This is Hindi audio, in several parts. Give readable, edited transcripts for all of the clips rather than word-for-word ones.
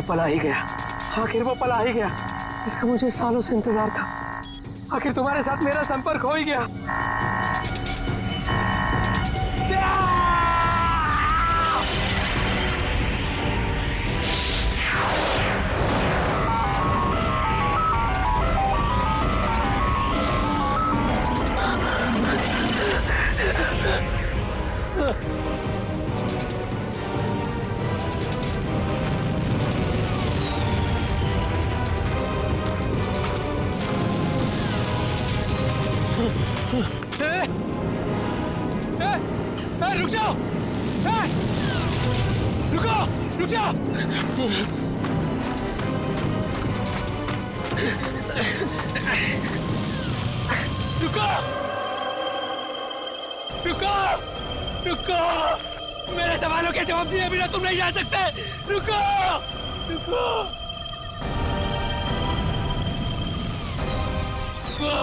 पल आ ही गया, आखिर वो पल आ ही गया। इसका मुझे सालों से इंतजार था। आखिर तुम्हारे साथ मेरा संपर्क हो ही गया। रुक जाओ! रुको! रुक जाओ! रुको! रुको! रुको! मेरे सवालों के जवाब दिए बिना तुम नहीं जा सकते। रुको! रुको! रुको!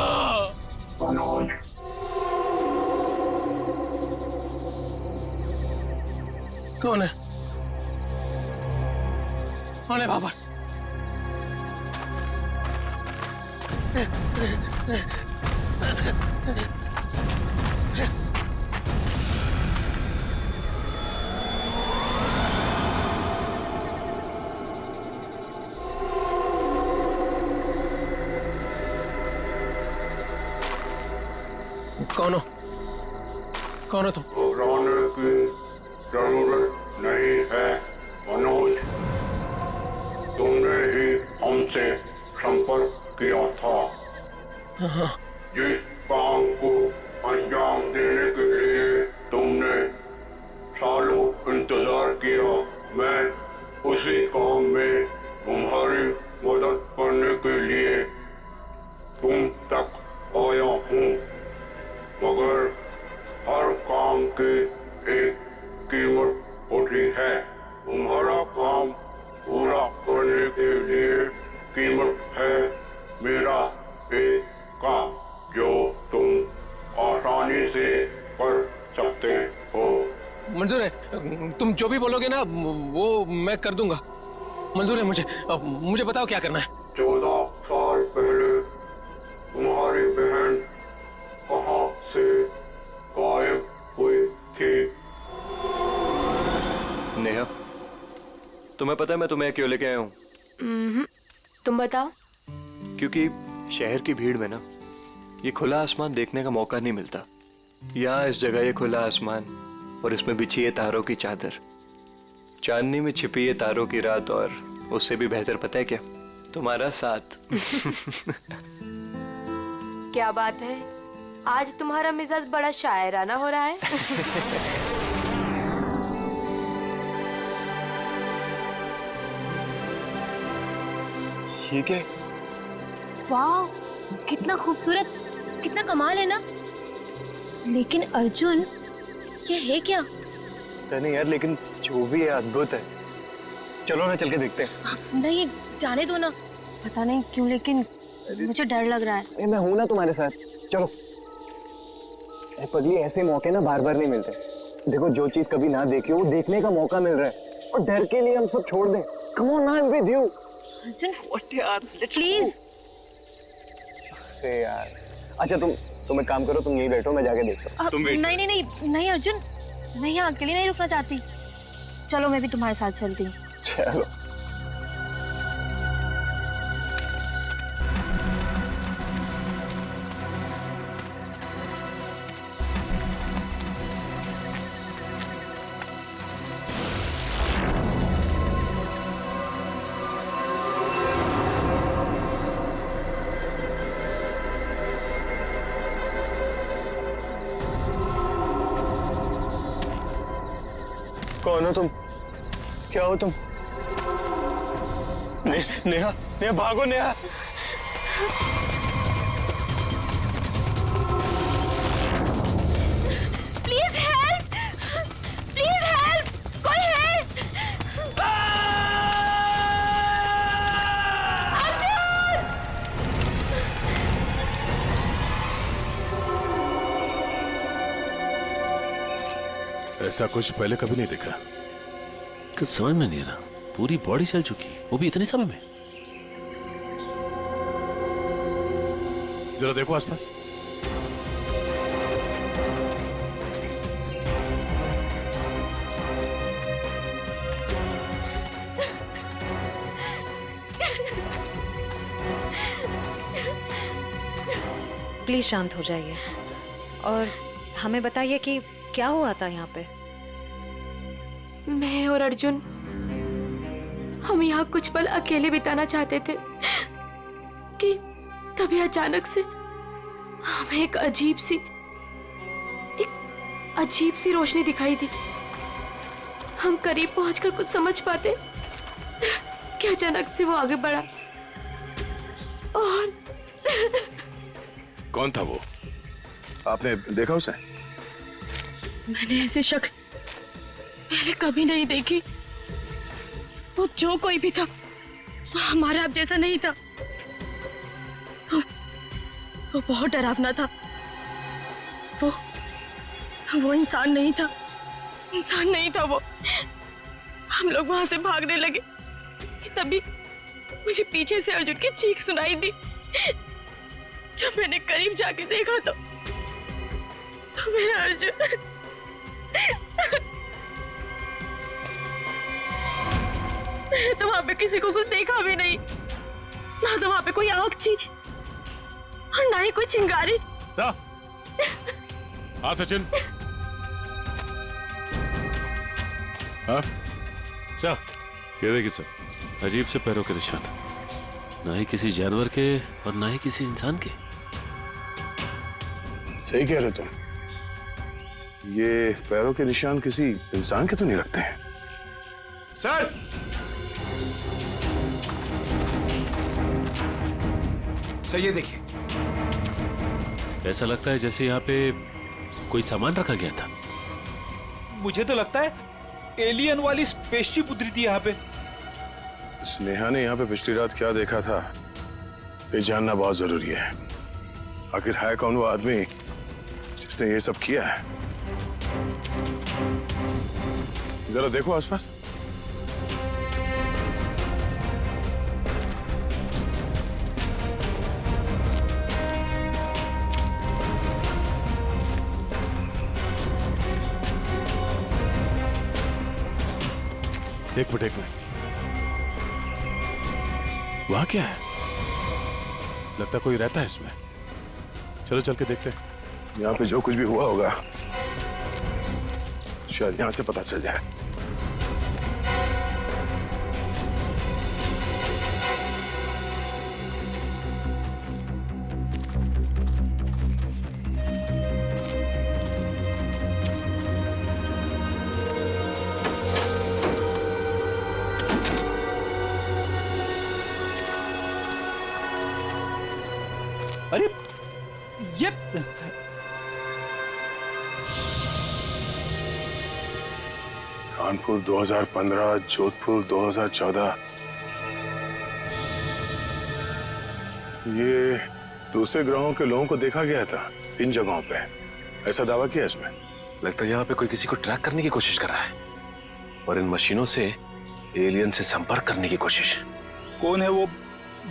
कौन है? कौन है बाबा? कौन हो? कौन हो तुम? घबराने की जरूरत नहीं है मनोज, तुमने ही हमसे संपर्क किया था। जिस काम को अंजाम देने के लिए तुमने सालों इंतजार किया, मैं उसी काम में तुम्हारी मदद करने के लिए तुम तक आया हूँ, मगर हर काम की एक कीमत होती है। तुम्हारा काम पूरा करने के लिए कीमत है मेरा एक काम जो तुम आसानी से कर सकते हो। मंजूर है, तुम जो भी बोलोगे ना वो मैं कर दूंगा। मंजूर है मुझे। मुझे बताओ क्या करना है। 14 साल पहले तुम्हारी बहन कहाँ से गायब हुई थी? नेहा, तुम्हें पता है मैं तुम्हें क्यों लेके आया हूँ? तुम बताओ। क्योंकि शहर की भीड़ में ना ये खुला आसमान देखने का मौका नहीं मिलता। यहाँ इस जगह ये खुला आसमान और इसमें बिछी है तारों की चादर, चांदनी में छिपी है तारों की रात, और उससे भी बेहतर पता है क्या? तुम्हारा साथ। क्या बात है, आज तुम्हारा मिजाज बड़ा शायराना हो रहा है। ठीक है। वाह, कितना खूबसूरत, कितना कमाल है ना। लेकिन अर्जुन, ये है क्या? पता नहीं यार, लेकिन जो भी है अद्भुत है। चलो ना चल के देखते हैं। नहीं, जाने दो ना। पता नहीं क्यों लेकिन मुझे डर लग रहा है। मैं हूं ना तुम्हारे साथ, चलो। पगली, ऐसे मौके ना बार बार नहीं मिलते। देखो, जो चीज कभी ना देखी हो वो देखने का मौका मिल रहा है, और डर के लिए हम सब छोड़ दें। Come on, I am with you. Arjun, यार प्लीज। अरे यार, अच्छा तुम एक काम करो, तुम यहीं बैठो, मैं जाके देखता हूँ। नहीं नहीं नहीं नहीं अर्जुन, मैं यहाँ अकेली नहीं रुकना चाहती। चलो, मैं भी तुम्हारे साथ चलती हूँ। चलो। कौन हो तुम? क्या हो तुम? नेहा, नेहा भागो Neha. Please help, please help, कोई हेल्प। ऐसा कुछ पहले कभी नहीं देखा। कुछ समझ में नहीं आ रहा। पूरी बॉडी जल चुकी, वो भी इतने समय में। जरा देखो आसपास। प्लीज शांत हो जाइए और हमें बताइए कि क्या हुआ था यहाँ पे। मैं और अर्जुन हम यहाँ कुछ पल अकेले बिताना चाहते थे कि तभी अचानक से हमें एक अजीब सी रोशनी दिखाई दी। हम करीब पहुंचकर कुछ समझ पाते कि अचानक से वो आगे बढ़ा और कौन था वो? आपने देखा उसे? मैंने ऐसी शक्ल पहले कभी नहीं देखी। वो जो कोई भी था वो हमारे आप जैसा नहीं था। वो बहुत डरावना था। वो इंसान नहीं था। इंसान नहीं था वो। हम लोग वहां से भागने लगे कि तभी मुझे पीछे से अर्जुन की चीख सुनाई दी। जब मैंने करीब जाके देखा तो मेरा अर्जुन मैंने तो वहां पे किसी को कुछ देखा भी नहीं। ना तो वहां पे कोई आग थी और ना ही कोई चिंगारी। हाँ सचिन। हाँ सर, ये देखिए सर, अजीब से पैरों के निशान, ना ही किसी जानवर के और ना ही किसी इंसान के। सही कह रहे तुम। ये पैरों के निशान किसी इंसान के तो नहीं लगते हैं। सर, सर ये देखिए। ऐसा लगता है जैसे यहाँ पे कोई सामान रखा गया था। मुझे तो लगता है एलियन वाली स्पेसशिप उतरी थी यहाँ पे। स्नेहा ने यहाँ पे पिछली रात क्या देखा था ये जानना बहुत जरूरी है। आखिर है कौन वो आदमी जिसने ये सब किया है? जरा देखो आसपास। एक मिनट वहां क्या है? लगता कोई रहता है इसमें। चलो चल के देखते हैं। यहाँ पे जो कुछ भी हुआ होगा शायद यहाँ से पता चल जाए। अरे ये कानपुर 2015, जोधपुर 2014। ये दूसरे ग्रहों के लोगों को देखा गया था इन जगहों पे, ऐसा दावा किया इसमें। लगता है यहाँ पे कोई किसी को ट्रैक करने की कोशिश कर रहा है और इन मशीनों से एलियन से संपर्क करने की कोशिश। कौन है वो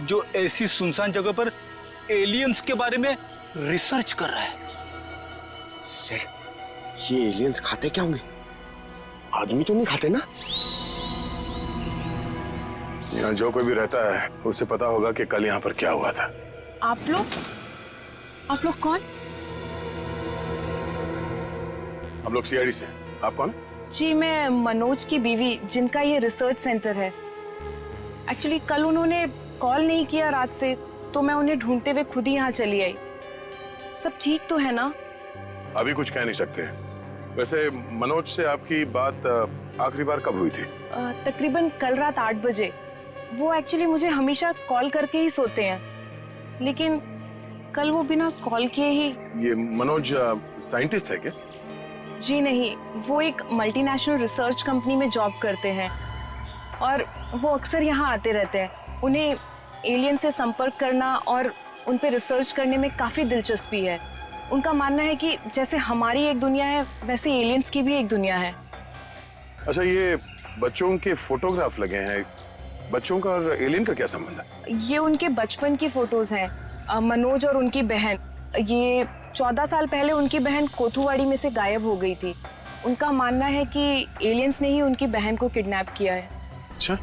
जो ऐसी सुनसान जगह पर एलियंस के बारे में रिसर्च कर रहा है? सर, ये एलियंस खाते क्या होंगे? आदमी तो नहीं खाते ना? यहाँ जो कोई भी रहता है उसे पता होगा कि कल यहाँ पर क्या हुआ था। आप लोग कौन? हम लोग सीआईडी से। आप कौन? जी, मैं मनोज की बीवी, जिनका ये रिसर्च सेंटर है। एक्चुअली कल उन्होंने कॉल नहीं किया रात से, तो मैं उन्हें ढूंढते हुए खुद ही यहाँ चली आई। सब ठीक तो है ना? अभी कुछ कह नहीं सकते। वैसे मनोज से आपकी बात आखिरी बार कब हुई थी? तकरीबन कल रात 8 बजे। वो एक्चुअली मुझे हमेशा कॉल करके ही सोते हैं, लेकिन कल वो बिना कॉल किए ही। ये मनोज साइंटिस्ट है क्या? जी नहीं, वो एक मल्टीनेशनल रिसर्च कंपनी में जॉब करते हैं और वो अक्सर यहाँ आते रहते हैं। उन्हें एलियन से संपर्क करना और उन पे रिसर्च करने में काफ़ी दिलचस्पी है। उनका मानना है कि जैसे हमारी एक दुनिया है, वैसे एलियंस की भी एक दुनिया है। अच्छा, ये बच्चों के फोटोग्राफ लगे हैं, बच्चों का और एलियन का क्या संबंध है? ये उनके बचपन की फोटोज हैं, मनोज और उनकी बहन। ये 14 साल पहले उनकी बहन कोथुवाड़ी में से गायब हो गई थी। उनका मानना है कि एलियंस ने ही उनकी बहन को किडनैप किया है। अच्छा,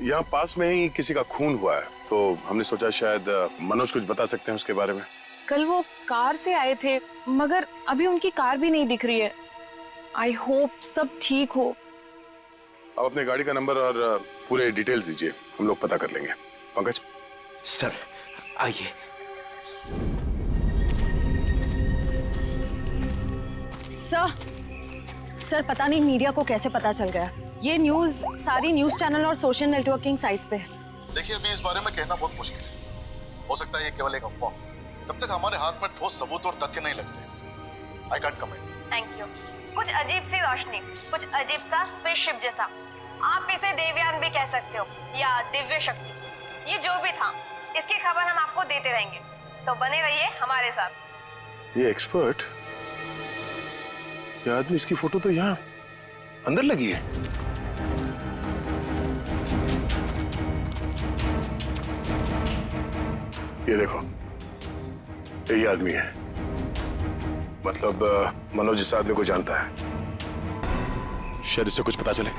यहाँ पास में ही किसी का खून हुआ है, तो हमने सोचा शायद मनोज कुछ बता सकते हैं उसके बारे में। कल वो कार से आए थे, मगर अभी उनकी कार भी नहीं दिख रही है। आई होप सब ठीक हो। आप अपने गाड़ी का नंबर और पूरे डिटेल्स दीजिए, हम लोग पता कर लेंगे। पंकज। सर आइए। सर पता नहीं मीडिया को कैसे पता चल गया। ये न्यूज़ सारी न्यूज़ चैनल और सोशल नेटवर्किंग साइट्स पे है। देखिए, अभी इस बारे में कहना बहुत मुश्किल है। हो सकता है ये केवल एक अफवाह। जब तक हमारे हाथ में ठोस सबूत और तथ्य नहीं लगते, I can't comment. Thank you. कुछ अजीब सी रोशनी, कुछ अजीब सा स्पेसशिप जैसा, आप इसे देवयान भी कह सकते हो या दिव्य शक्ति। ये जो भी था, इसकी खबर हम आपको देते रहेंगे, तो बने रहिए हमारे साथ। ये एक्सपर्ट, ये आदमी, इसकी फोटो तो यहाँ अंदर लगी है। ये देखो, यही आदमी है। मतलब मनोज इस आदमी को जानता है, शायद इससे कुछ पता चले।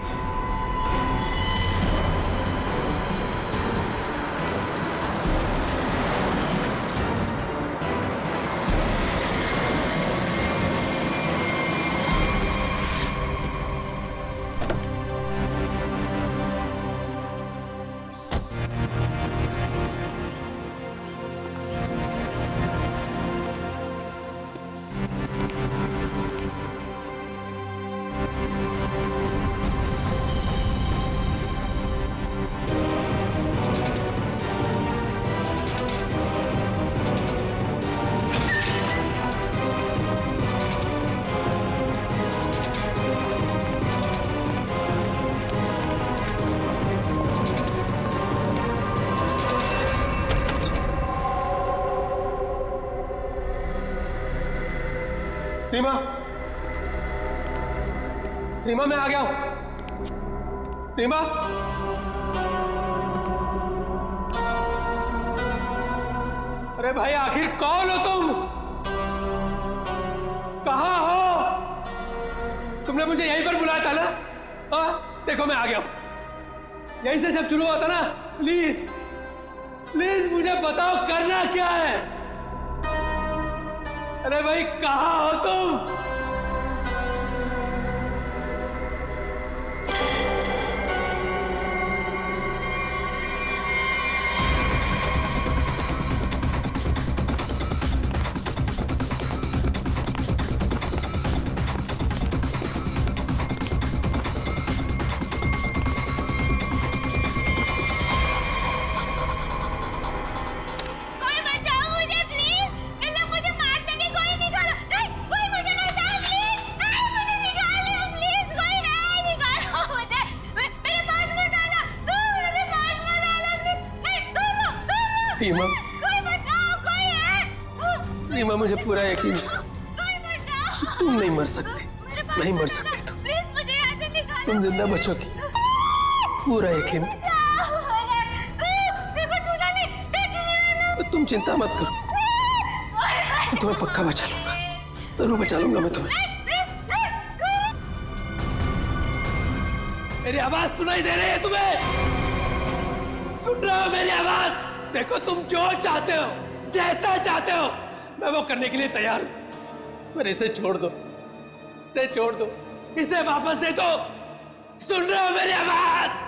रीमा, रीमा मैं आ गया हूं। रीमा, अरे भाई आखिर कौन हो तुम? कहां हो? तुमने मुझे यहीं पर बुलाया था ना? हाँ, देखो मैं आ गया हूं। यहीं से सब शुरू हुआ था ना? प्लीज प्लीज मुझे बताओ करना क्या है? अरे भाई कहां हो तुम? रीमा, रीमा मुझे पूरा यकीन था तुम नहीं मर सकती, नहीं मर सकती तुम जिंदा बचोगी, पूरा यकीन था। तुम चिंता मत करो, मैं तुम्हें पक्का बचा लूंगा, जरूर बचा लूंगा मैं तुम्हें। मेरी आवाज सुनाई दे रही है तुम्हें? सुन रहे हो मेरी आवाज? देखो तुम जो चाहते हो, जैसा चाहते हो, मैं वो करने के लिए तैयार हूं, पर इसे छोड़ दो, इसे छोड़ दो, इसे वापस दे दो। सुन रहे हो मेरी आवाज?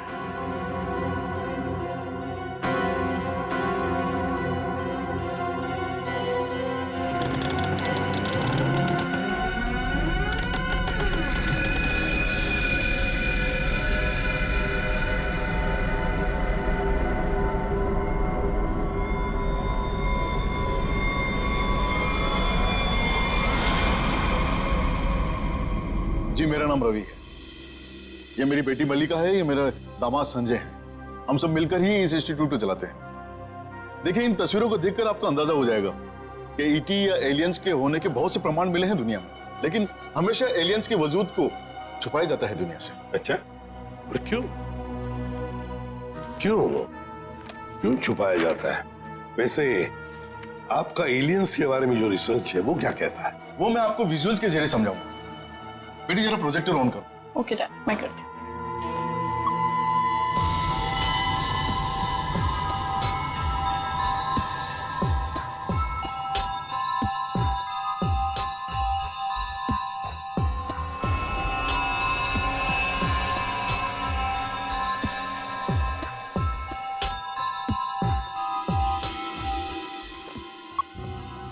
जी मेरा नाम रवि है, ये मेरी बेटी मल्लिका है, ये मेरा दामाद संजय है। हम सब मिलकर ही इस इंस्टीट्यूट को चलाते हैं। देखिए, इन तस्वीरों को देखकर आपको अंदाजा हो जाएगा कि ईटी या एलियंस के होने के बहुत से प्रमाण मिले हैं दुनिया में, लेकिन हमेशा एलियंस के वजूद को छुपाया जाता है दुनिया से। अच्छा, और क्यों क्यों क्यों छुपाया जाता है? वैसे आपका एलियंस के बारे में जो रिसर्च है वो क्या कहता है? वो मैं आपको विजुअल्स के जरिए समझाऊंगा। बेटी जरा प्रोजेक्टर ऑन करो। ओके डैड, मैं करती हूँ।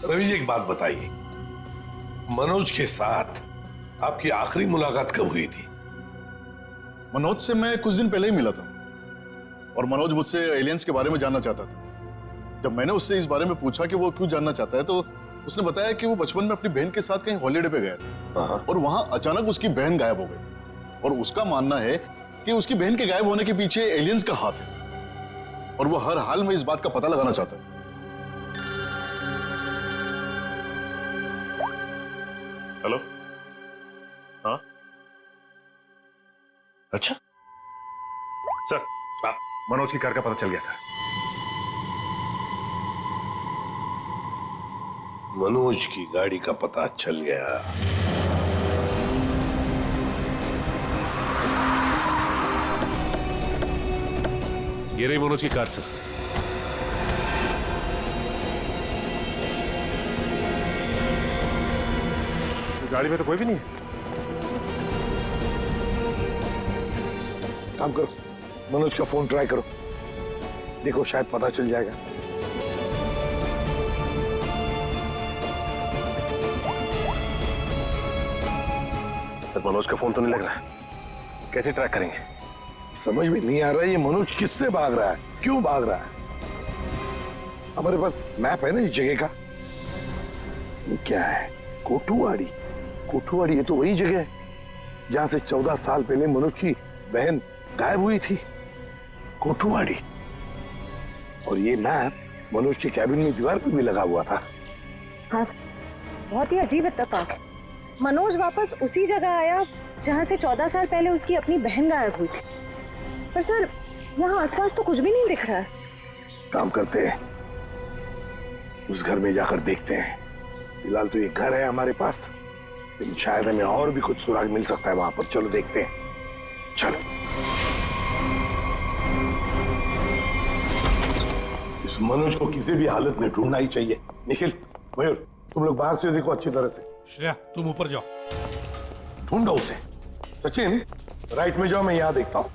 रवि जी, एक बात बताइए, मनोज के साथ आपकी आखिरी मुलाकात कब हुई थी? मनोज से मैं कुछ दिन पहले ही मिला था और मनोज मुझसे एलियंस के बारे में जानना चाहता था। जब मैंने उससे इस बारे में पूछा कि वो क्यों जानना चाहता है तो उसने बताया कि वो बचपन में अपनी बहन के साथ कहीं हॉलीडे पे गया था और वहां अचानक उसकी बहन गायब हो गई और उसका मानना है कि उसकी बहन के गायब होने के पीछे एलियंस का हाथ है और वो हर हाल में इस बात का पता लगाना चाहता है। हेलो, हाँ, अच्छा सर, मनोज की कार का पता चल गया सर। मनोज की गाड़ी का पता चल गया। ये रही मनोज की कार सर। गाड़ी में तो कोई भी नहीं है। काम करो, मनोज का फोन ट्राई करो, देखो शायद पता चल जाएगा। सर, मनोज का फोन तो नहीं लग रहा, कैसे ट्रैक करेंगे? समझ में नहीं आ रहा है ये मनोज किससे भाग रहा है, क्यों भाग रहा है? हमारे पास मैप है ना इस जगह का। ये क्या है? कोठुवाड़ी। कोठुवाड़ी, ये तो वही जगह है जहां से 14 साल पहले मनोज की बहन गायब हुई थी। कोठुवाड़ी। और ये मैप मनोज के कैबिन में दीवार पर भी लगा हुआ था। हाँ सर, बहुत ही अजीब इत्तेफाक है। मनोज वापस उसी जगह आया जहाँ से 14 साल पहले उसकी अपनी बहन गायब हुई थी। पर सर, यहाँ आसपास तो कुछ भी नहीं दिख रहा है। काम करते हैं, उस घर में जाकर देखते हैं। फिलहाल तो ये घर है हमारे पास, लेकिन शायद हमें और भी कुछ सुराग मिल सकता है वहां पर। चलो देखते हैं, चलो। इस मनोज को किसी भी हालत में ढूंढना ही चाहिए। निखिल, मयूर, तुम लोग बाहर से देखो अच्छी तरह से। श्रेया, तुम ऊपर जाओ, ढूंढो उसे। सचिन, राइट में जाओ, मैं यहां देखता हूं।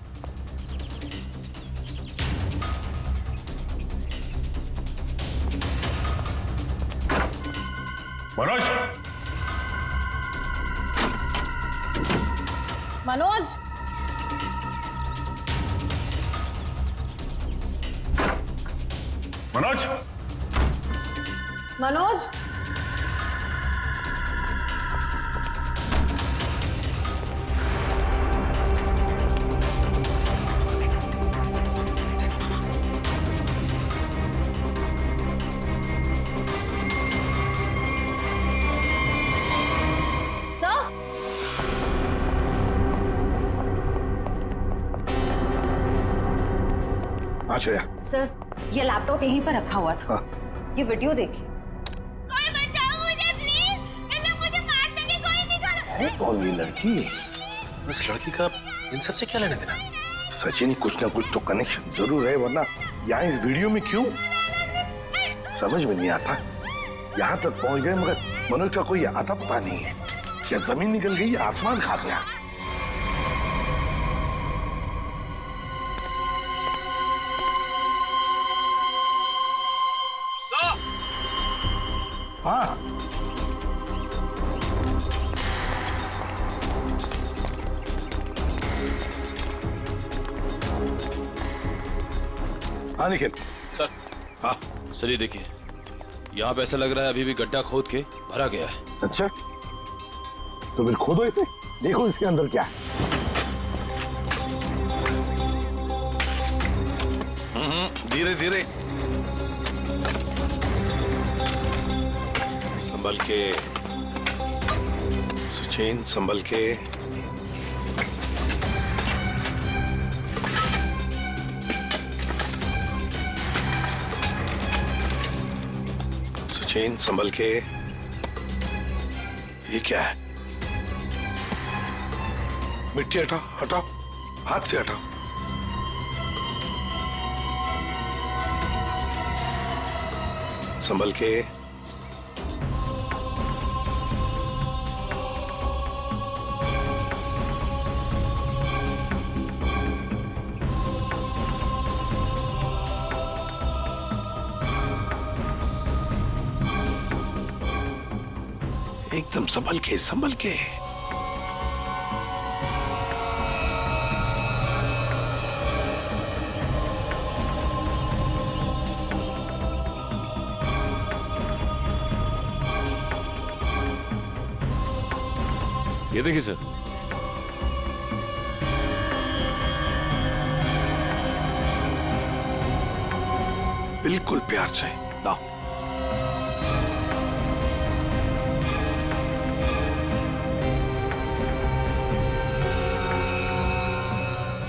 मनोज, मनोज, मनोज, मनोज, श्रेया। सर, ये लैपटॉप यहीं पर रखा हुआ था। ये वीडियो देखिए। कोई बचाओ मुझे प्लीज, इन लोग मुझे मार देंगे, कोई निकालो। है कौन ये लड़की? इस लड़की का इन सब से क्या लेना देना? सचिन, कुछ ना कुछ तो कनेक्शन जरूर है, वरना यहाँ इस वीडियो में क्यों? समझ में नहीं आता। यहाँ तक पहुंच गए मगर मनोज का कोई आता पता नहीं है। क्या जमीन निकल गई या आसमान खा गया? हाँ, हाँ निखिल। सर, हाँ सर, ये देखिए, यहाँ पे ऐसा लग रहा है अभी भी गड्ढा खोद के भरा गया है। अच्छा, तो फिर खोदो इसे, देखो इसके अंदर क्या है। धीरे धीरे, संभल के सचिन, संभल के। चेन संभल के। ये क्या है? मिट्टी हटाओ, हटाओ, हाथ से हटाओ। संभल के। एकदम संभल के, संभल के। ये देखिए सर, बिल्कुल प्यार से लाओ।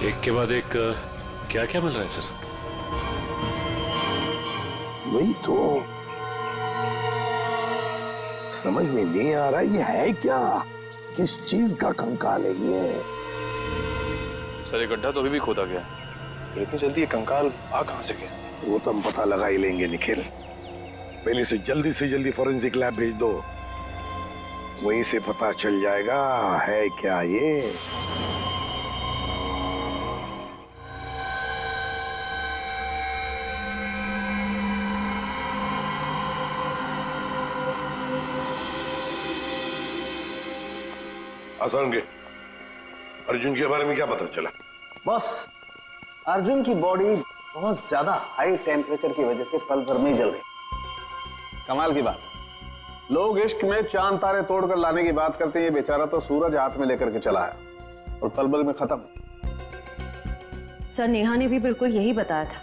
एक के बाद एक क्या क्या मिल रहा है सर? वही तो समझ में नहीं आ रहा, ये है क्या? किस चीज का कंकाल है ये? सर ये गड्ढा तो अभी भी खोदा गया, इतनी जल्दी ये कंकाल आ कहां से गया? वो तो हम पता लगा ही लेंगे निखिल। पहले से जल्दी फॉरेंसिक लैब भेज दो, वहीं से पता चल जाएगा है क्या ये। आसान के अर्जुन के बारे में क्या पता चला? बॉस, अर्जुन की बॉडी बहुत ज्यादा हाई टेम्परेचर की वजह से पल भर में जल गई। कमाल की बात, लोग इश्क में चांद तारे तोड़कर लाने की बात करते हैं, ये बेचारा तो सूरज हाथ में लेकर के चला आया और पल भर में खत्म। सर नेहा ने भी बिल्कुल यही बताया था,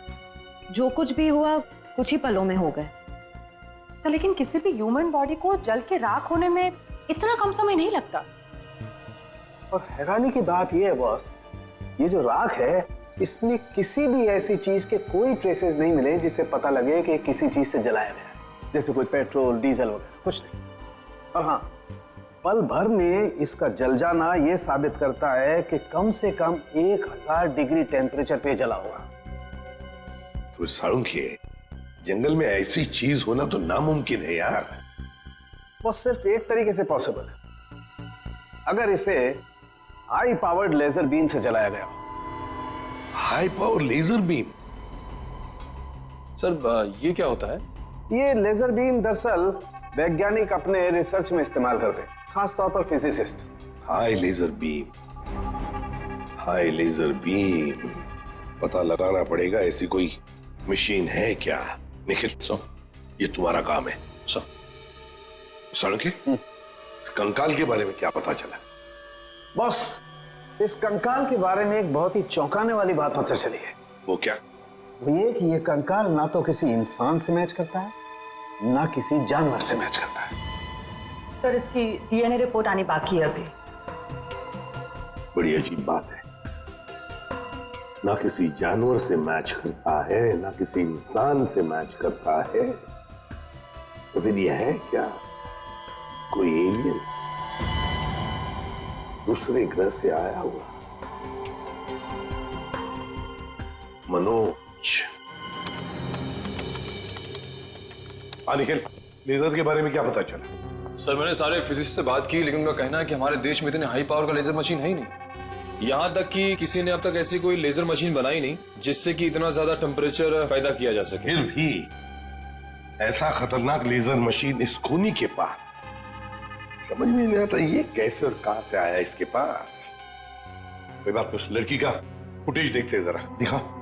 जो कुछ भी हुआ कुछ ही पलों में हो गए। तो लेकिन किसी भी ह्यूमन बॉडी को जल के राख होने में इतना कम समय नहीं लगता। और हैरानी की बात यह है बॉस, ये जो राख है इसमें किसी भी ऐसी चीज के कोई ट्रेसेस नहीं मिले जिससे पता लगे कि किसी चीज से जलाया गया है, जैसे कोई पेट्रोल डीजल वगैरह कुछ नहीं। और हाँ, पल भर में इसका जल जाना यह साबित करता है कि कम से कम 1000 डिग्री टेम्परेचर पे जला होगा। तो साळुंखे, जंगल में ऐसी चीज होना तो नामुमकिन है यार। बस सिर्फ एक तरीके से पॉसिबल है, अगर इसे हाई पावर्ड लेजर बीम से जलाया गया। High power laser beam? Sir ये क्या होता है? ये लेजर बीम दरअसल वैज्ञानिक अपने रिसर्च में इस्तेमाल करते हैं, खासतौर पर physicist. High laser beam, high laser beam, पता लगाना पड़ेगा ऐसी कोई मशीन है क्या। निखिल, ये तुम्हारा काम है। साळुंखे, इस कंकाल के बारे में क्या पता चला? बॉस, इस कंकाल के बारे में एक बहुत ही चौंकाने वाली बात पता चली है। वो क्या? वो ये कि ये कंकाल ना तो किसी इंसान से मैच करता है, ना किसी जानवर से मैच करता है। सर इसकी डीएनए रिपोर्ट आनी बाकी है अभी। बड़ी अजीब बात है, ना किसी जानवर से मैच करता है, ना किसी इंसान से मैच करता है। तो फिर यह है क्या? कोई एलियन दूसरे ग्रह से आया हुआ? मनोज। निखिल, लेजर के बारे में क्या पता चला? सर मैंने सारे फिजिसिस्ट से बात की, लेकिन उनका कहना है कि हमारे देश में इतने हाई पावर का लेजर मशीन है ही नहीं। यहाँ तक कि किसी ने अब तक ऐसी कोई लेजर मशीन बनाई नहीं जिससे कि इतना ज्यादा टेम्परेचर पैदा किया जा सके। फिर भी ऐसा खतरनाक लेजर मशीन इस खूनी के पास, समझ में नहीं आता ये कैसे और कहां से आया इसके पास। कोई बात नहीं, उस लड़की का फुटेज देखते हैं जरा, दिखाओ।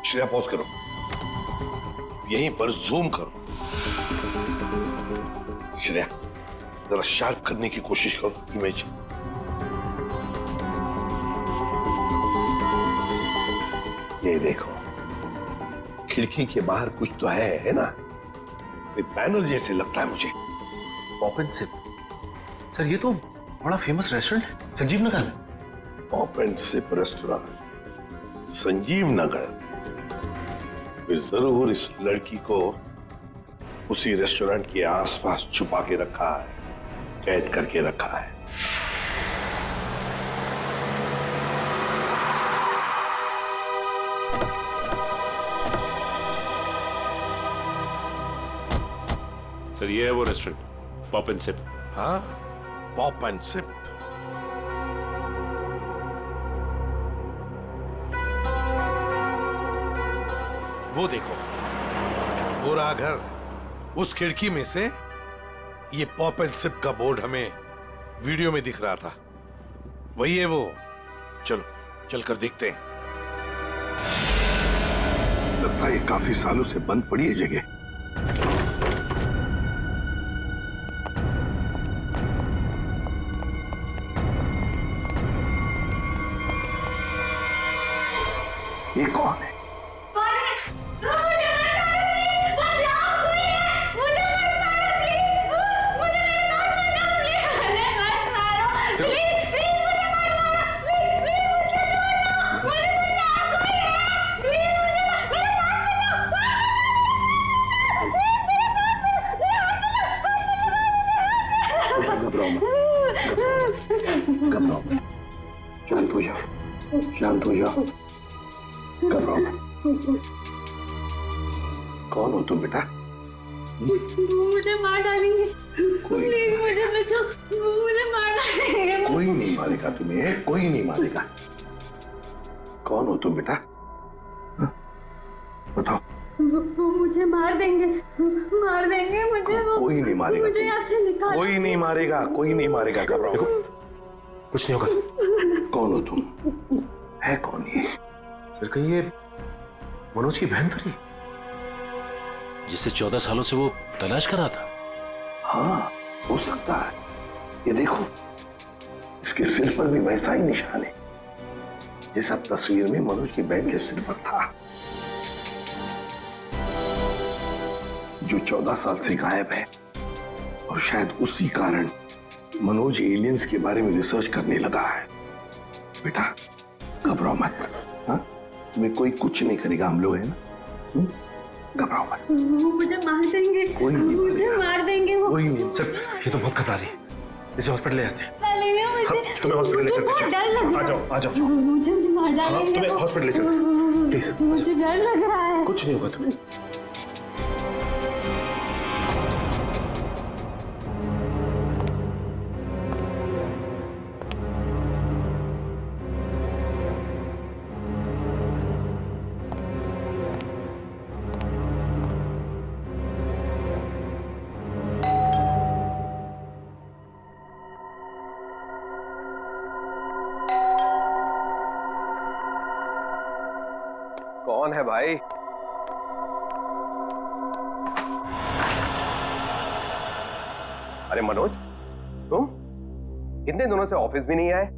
श्रेया पॉज करो, यहीं पर जूम करो। श्रेया जरा शार्प करने की कोशिश करो इमेज। ये देखो, खिड़की के बाहर कुछ तो है ना? बैनर जैसे लगता है मुझे। Open SIP. सर ये तो बड़ा फेमस रेस्टोरेंट संजीव नगर में। Pop and sip restaurant Sanjeev Nagar. फिर जरूर इस लड़की को उसी रेस्टोरेंट के आसपास छुपा के रखा है, कैद करके रखा है। सर ये है वो रेस्टोरेंट, पॉप एंड सिप। हाँ, पॉप एंड सिप। वो देखो, वो रहा घर। उस खिड़की में से ये पॉप एंड सिप का बोर्ड हमें वीडियो में दिख रहा था। वही है वो। चलो चलकर देखते हैं। लगता है ये काफी सालों से बंद पड़ी है जगह। ये कौन है? घबराओ मत, शांत हो जाओ, शांत हो जाओ, घबराओ मत। कौन हो तुम बेटा? मुझे मार डालेंगे। प्लीज मुझे बचाओ, मुझे मार डालेंगे। कोई नहीं मारेगा तुम्हें, कोई नहीं मारेगा। कौन हो तुम बेटा? बताओ। वो मुझे मार देंगे, मार देंगे मुझे। कोई नहीं मारेगा, मुझे यहाँ से निकाल। कोई नहीं मारेगा, कोई नहीं मारेगा। घबराओ, कुछ नहीं होगा। कौन हो तुम? है कौन ये? सर कहीं ये मनोज की बहन तो नहीं, जिसे 14 सालों से वो तलाश कर रहा था? हाँ, हो सकता है। ये देखो, इसके सिर पर भी वैसा ही निशान है जैसा तस्वीर में मनोज की बहन के सिर पर था, जो 14 साल से गायब है। और शायद उसी कारण मनोज एलियंस के बारे में रिसर्च करने लगा है। बेटा घबराओ मत, हाँ? तुम्हें कोई कुछ नहीं करेगा, हम लोग हैं ना। घबराओ मत। वो मुझे मार देंगे, कोई नहीं मुझे मार देंगे वो। कोई नहीं। सर ये तो बहुत घबरा रही है, इसे हॉस्पिटल ले जाते हैं। तुम्हें हॉस्पिटल ले चलते हैं। डर लग रहा है। आ जाओ, आ जाओ। मुझे मार डालेंगे। तुम्हें हॉस्पिटल ले चलते हैं, प्लीज। मुझे डर लग रहा है। कुछ नहीं होगा तुम्हें। कौन है भाई? अरे मनोज, तुम कितने दिनों से ऑफिस भी नहीं आए?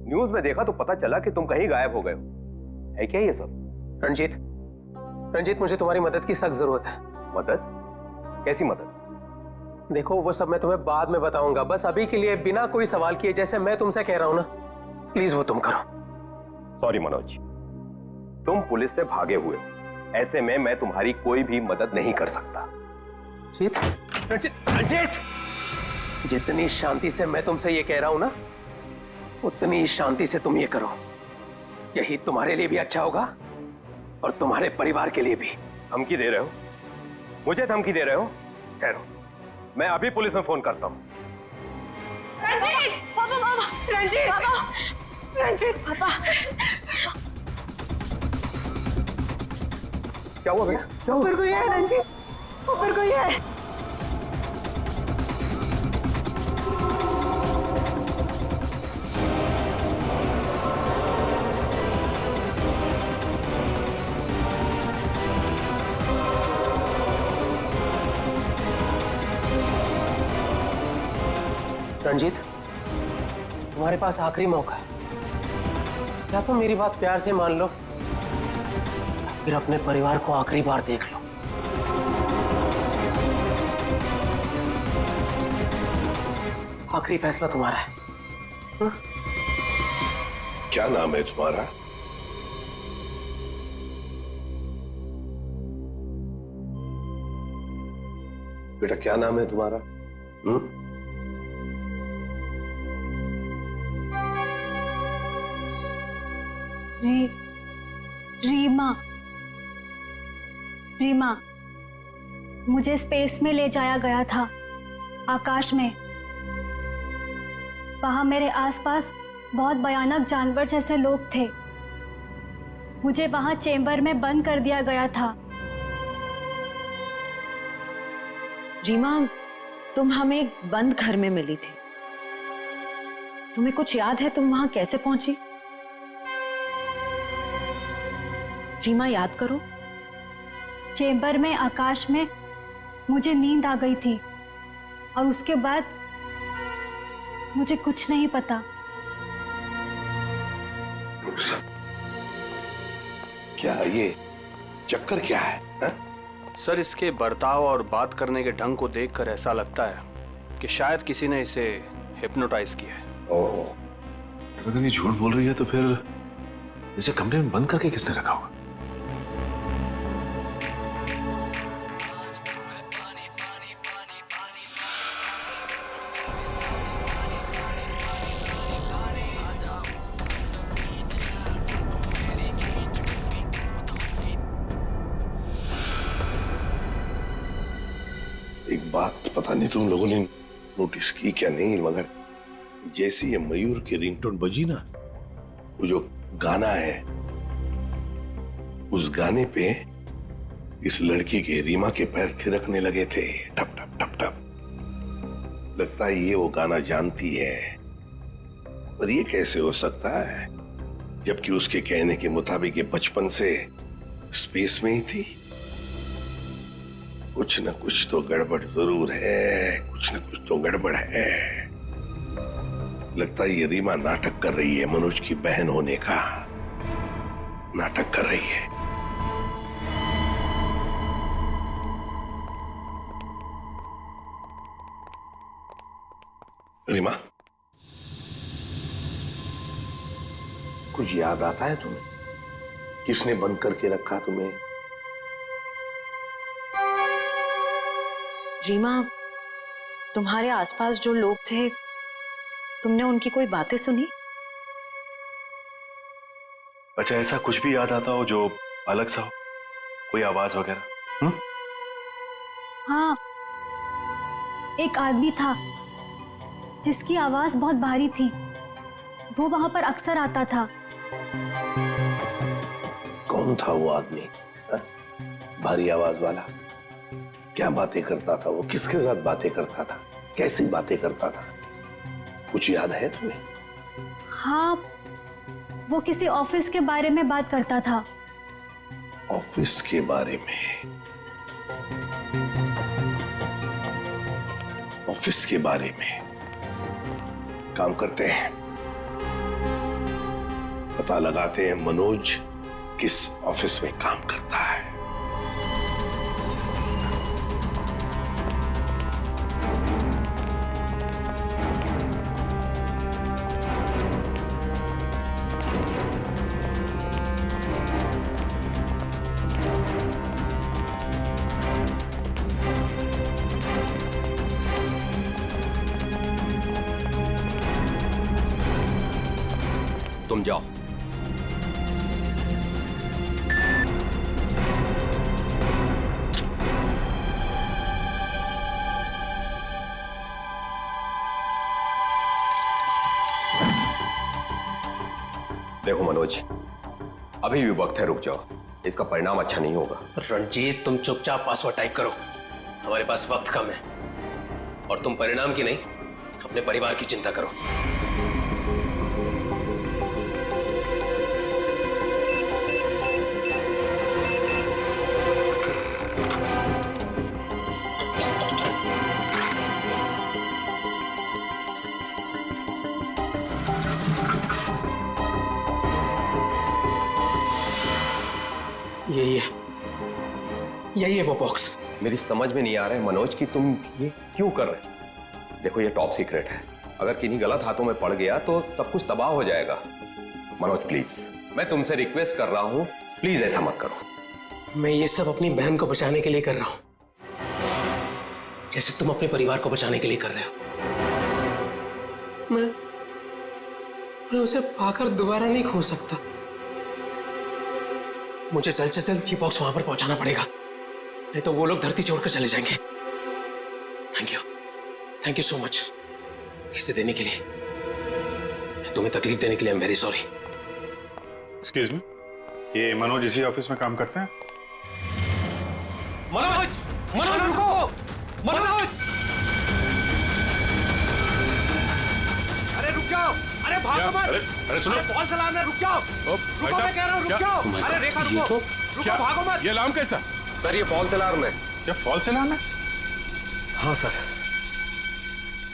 न्यूज में देखा तो पता चला कि तुम कहीं गायब हो गए हो। है क्या ये सब? रंजीत मुझे तुम्हारी मदद की सख्त जरूरत है। मदद? कैसी मदद? देखो वो सब मैं तुम्हें बाद में बताऊंगा, बस अभी के लिए बिना कोई सवाल किए जैसे मैं तुमसे कह रहा हूं ना, प्लीज वो तुम करो। सॉरी मनोज, तुम पुलिस से भागे हुए हो, ऐसे में मैं तुम्हारी कोई भी मदद नहीं कर सकता। रंजीत, जितनी शांति से मैं तुमसे ये कह रहा हूं ना, उतनी शांति से तुम ये करो। यही तुम्हारे लिए भी अच्छा होगा और तुम्हारे परिवार के लिए भी। धमकी दे रहे हो? मुझे धमकी दे रहे हो? ठहरो, मैं अभी पुलिस में फोन करता हूं। रंजीत, पापा, पापा, रंजीत, पापा, रंजीत, पापा। क्या हुआ बेटा? क्या हुआ? ऊपर कोई है रंजीत, ऊपर कोई है। रंजीत, तुम्हारे पास आखिरी मौका है। क्या तुम मेरी बात प्यार से मान लो, फिर अपने परिवार को आखिरी बार देख लो। आखिरी फैसला तुम्हारा है। क्या नाम है तुम्हारा? बेटा क्या नाम है तुम्हारा? रीमा। रीमा, मुझे स्पेस में ले जाया गया था, आकाश में। वहां मेरे आसपास बहुत भयानक जानवर जैसे लोग थे। मुझे वहां चेंबर में बंद कर दिया गया था। रीमा, तुम हमें एक बंद घर में मिली थी। तुम्हें कुछ याद है तुम वहां कैसे पहुंची? रीमा, याद करो। चेंबर में आकाश में मुझे नींद आ गई थी और उसके बाद मुझे कुछ नहीं पता। क्या ये चक्कर क्या है? सर, इसके बर्ताव और बात करने के ढंग को देखकर ऐसा लगता है कि शायद किसी ने इसे हिप्नोटाइज किया है। ओह, तो अगर ये झूठ बोल रही है तो फिर इसे कमरे में बंद करके किसने रखा होगा? एक बात पता नहीं तुम लोगों ने नोटिस की क्या नहीं, मगर जैसे ये मयूर की रिंगटोन बजी ना, वो जो गाना है, उस गाने पे इस लड़की के रीमा के पैर थिरकने लगे थे, टप टप टप टप। लगता है ये वो गाना जानती है, पर ये कैसे हो सकता है जबकि उसके कहने के मुताबिक ये बचपन से स्पेस में ही थी। कुछ न कुछ तो गड़बड़ जरूर है, कुछ न कुछ तो गड़बड़ है। लगता है ये रीमा नाटक कर रही है, मनोज की बहन होने का नाटक कर रही है। रीमा, कुछ याद आता है तुम्हें? किसने बंद करके रखा तुम्हें? रीमा, तुम्हारे आसपास जो लोग थे, तुमने उनकी कोई बातें सुनी? अच्छा, ऐसा कुछ भी याद आता हो जो अलग सा हो, कोई आवाज वगैरह? हाँ, एक आदमी था जिसकी आवाज बहुत भारी थी। वो वहां पर अक्सर आता था। कौन था वो आदमी? भारी आवाज वाला? क्या बातें करता था वो? किसके साथ बातें करता था? कैसी बातें करता था? कुछ याद है तुम्हें? हाँ, वो किसी ऑफिस के बारे में बात करता था। ऑफिस के बारे में? ऑफिस के बारे में? काम करते हैं, पता लगाते हैं मनोज किस ऑफिस में काम करता है। तुम जाओ। देखो मनोज, अभी भी वक्त है, रुक जाओ। इसका परिणाम अच्छा नहीं होगा। रणजीत, तुम चुपचाप पासवर्ड टाइप करो। हमारे पास वक्त कम है और तुम परिणाम की नहीं, अपने परिवार की चिंता करो। यही है वो बॉक्स। मेरी समझ में नहीं आ रहा है मनोज कि तुम ये क्यों कर रहे हो। देखो ये टॉप सीक्रेट है, अगर किन्हीं गलत हाथों में पड़ गया तो सब कुछ तबाह हो जाएगा। मनोज प्लीज, मैं तुमसे रिक्वेस्ट कर रहा हूं, प्लीज ऐसा मत करो। मैं ये सब अपनी बहन को बचाने के लिए कर रहा हूं, जैसे तुम अपने परिवार को बचाने के लिए कर रहे हो। मैं उसे पाकर दोबारा नहीं खो सकता। मुझे जल्द से जल्द जी बॉक्स वहां पर पहुंचाना पड़ेगा, नहीं तो वो लोग धरती छोड़कर चले जाएंगे। थैंक यू सो मच इसे देने के लिए, तुम्हें तकलीफ देने के लिए। I am very sorry. Excuse me, ये मनोज इसी ऑफिस में काम करते हैं? मनोज, मनोज रुको, मनोज! अरे रुक जाओ, अरे भागो मत! अरे सुनो, कौन सा अलार्म है? रुक जाओ, रुको, मैं कह रहा हूँ रुक जाओ। अरे रेखा रुको, रुको, भागो मत! ये अलार्म कैसा? सर ये फॉल्स अलार्म है। क्या फॉल्स अलार्म है? हाँ सर,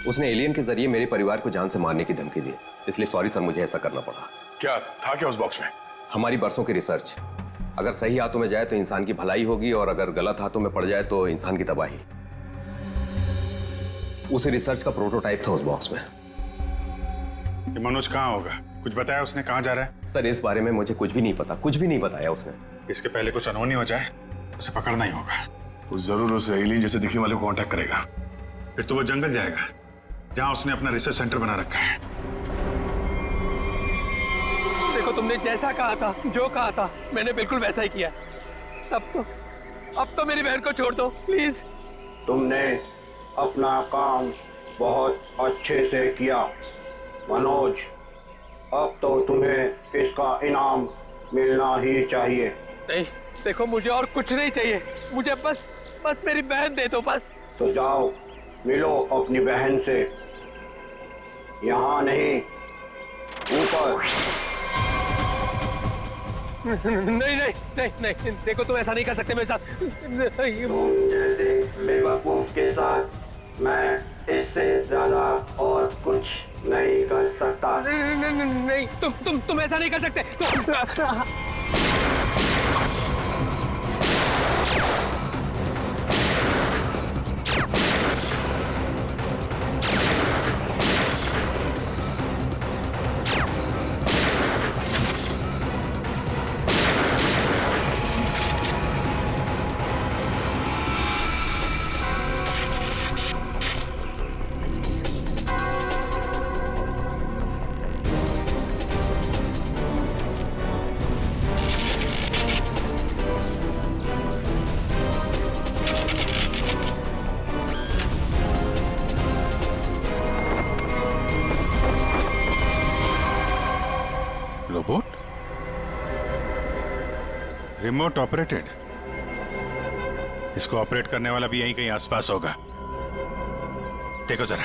उसने एलियन के जरिए मेरे परिवार को जान से मारने की धमकी दी, इसलिए सॉरी सर, मुझे ऐसा करना पड़ा। क्या था क्या उस बॉक्स में? हमारी बरसों की रिसर्च, अगर सही हाथों में जाए तो इंसान की भलाई होगी और अगर गलत हाथों में पड़ जाए तो इंसान की तबाही। उसी रिसर्च का प्रोटोटाइप था उस बॉक्स में। ये मनोज कहाँ होगा? कुछ बताया उसने कहाँ जा रहा है? सर इस बारे में मुझे कुछ भी नहीं पता, कुछ भी नहीं बताया उसने। इसके पहले कुछ अनहोनी हो जाए उसे पकड़ना ही होगा। वो जरूर उस एलियन जैसे दिखने वाले को कांटेक्ट करेगा, फिर तो वो जंगल जाएगा जहां उसने अपना रिसर्च सेंटर बना रखा है। देखो तुमने जैसा कहा था, जो कहा था, मैंने बिल्कुल वैसा ही किया। अब तो मेरी बहन को छोड़ दो प्लीज। तुमने अपना काम बहुत अच्छे से किया मनोज, अब तो तुम्हें इसका इनाम मिलना ही चाहिए। नहीं देखो, मुझे और कुछ नहीं चाहिए, मुझे बस मेरी बहन दे दो बस। तो जाओ मिलो अपनी बहन से, यहाँ नहीं ऊपर। नहीं, देखो तुम ऐसा नहीं कर सकते मेरे साथ। तुम जैसे बेवकूफ के साथ मैं इससे ज्यादा और कुछ नहीं कर सकता। नहीं, तुम ऐसा नहीं कर सकते। रोबोट? Remote operated? इसको ऑपरेट करने वाला भी यहीं कहीं आसपास होगा। देखो जरा।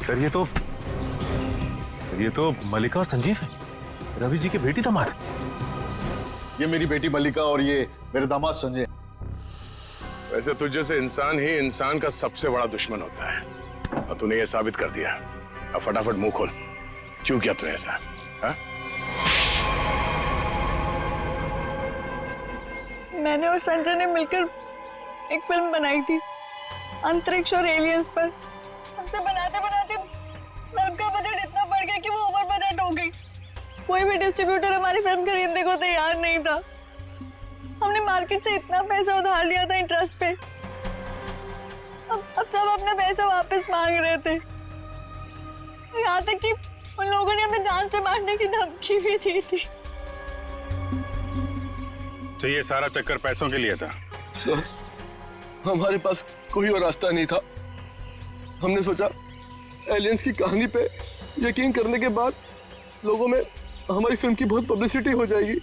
सर ये तो मल्लिका और संजीव है, रवि जी की बेटी दामाद। ये मेरी बेटी मल्लिका और ये मेरे दामाद संजय। वैसे तुझ जैसे इंसान ही इंसान का सबसे बड़ा दुश्मन होता है, और तूने ये साबित कर दिया। अब फटाफट मुंह खोल, क्यों किया तूने ऐसा? हा? मैंने और संजय ने मिलकर एक फिल्म बनाई थी अंतरिक्ष और एलियंस पर। उसे बनाते बनाते फिल्म का बजट इतना बढ़ गया कि वो ओवर बजट हो गई। कोई भी डिस्ट्रीब्यूटर हमारी फिल्म खरीदने को तैयार नहीं था। हमने मार्केट से इतना पैसा उधार लिया था इंटरेस्ट पे। अब सब अपना पैसा वापस मांग रहे थे। यहाँ तक कि उन लोगों ने हमें जान से मारने की धमकी भी दी थी। तो ये सारा चक्कर पैसों के लिए था? सर, हमारे पास कोई और रास्ता नहीं था। हमने सोचा एलियंस की कहानी पे यकीन करने के बाद लोगों में हमारी फिल्म की बहुत पब्लिसिटी हो जाएगी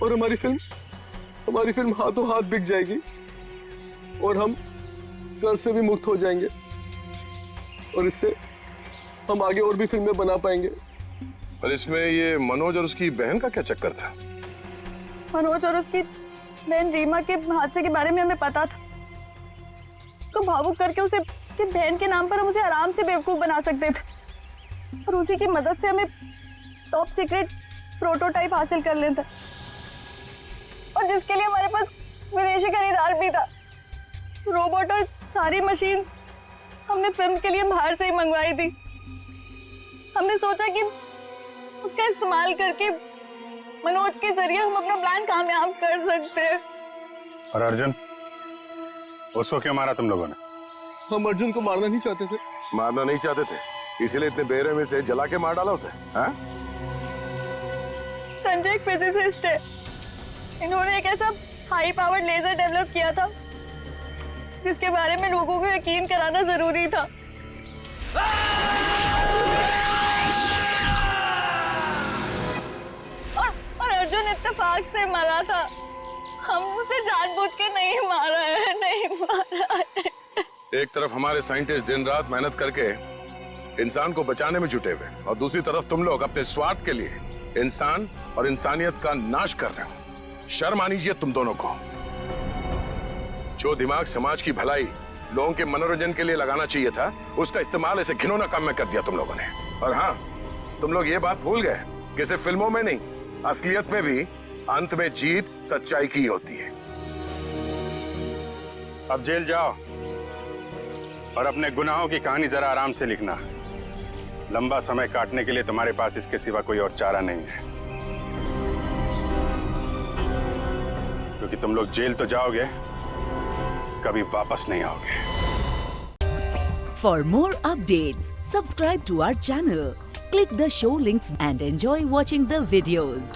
और हमारी फिल्म हाथों हाथ बिक जाएगी। और हम कर्ज से भी मुक्त हो जाएंगे और इससे हम आगे और भी फिल्में बना पाएंगे। और इसमें ये मनोज और उसकी बहन का क्या चक्कर था? मनोज और उसकी बहन रीमा के हादसे के बारे में हमें पता था। उसको भावुक करके उसे उसकी बहन के नाम पर हम उसे आराम से बेवकूफ बना सकते थे और उसी की मदद से हमें टॉप सीक्रेट प्रोटोटाइप हासिल कर लेता और जिसके लिए हमारे पास विदेशी खरीदार भी था। रोबोट और सारी मशीन हमने फिल्म के लिए बाहर से ही मंगवाई थी। हमने सोचा कि उसका इस्तेमाल करके मनोज के जरिए हम अपना प्लान कामयाब कर सकते हैं। और अर्जुन, उसको क्यों मारा तुम लोगों ने? हम अर्जुन को मारना नहीं चाहते थे। मारना नहीं चाहते थे, इसीलिए इतने बेरहमी से जला के मार डाला उसे? हाँ? संजय एक फिजिसिस्ट है। इन्होंने एक ऐसा हाई पावर्ड लेजर डेवलप किया था जिसके बारे में लोगों को यकीन कराना जरूरी था। और अर्जुन इत्तेफाक से मरा था। हम उसे जानबूझ के नहीं मारा है, नहीं मारा है। एक तरफ हमारे साइंटिस्ट दिन रात मेहनत करके इंसान को बचाने में जुटे हुए और दूसरी तरफ तुम लोग अपने स्वार्थ के लिए इंसान और इंसानियत का नाश कर रहे हो। शर्म आनी चाहिए तुम दोनों को। जो दिमाग समाज की भलाई, लोगों के मनोरंजन के लिए लगाना चाहिए था, उसका इस्तेमाल ऐसे घिनौना काम में कर दिया तुम लोगों ने। और हाँ, तुम लोग ये बात भूल गए कि सिर्फ फिल्मों में नहीं, असलियत में भी अंत में जीत सच्चाई की होती है। अब जेल जाओ और अपने गुनाहों की कहानी जरा आराम से लिखना। लंबा समय काटने के लिए तुम्हारे पास इसके सिवा कोई और चारा नहीं है, क्योंकि तुम लोग जेल तो जाओगे, कभी वापस नहीं आओगे। For more updates, subscribe to our channel, click the show links and enjoy watching the videos.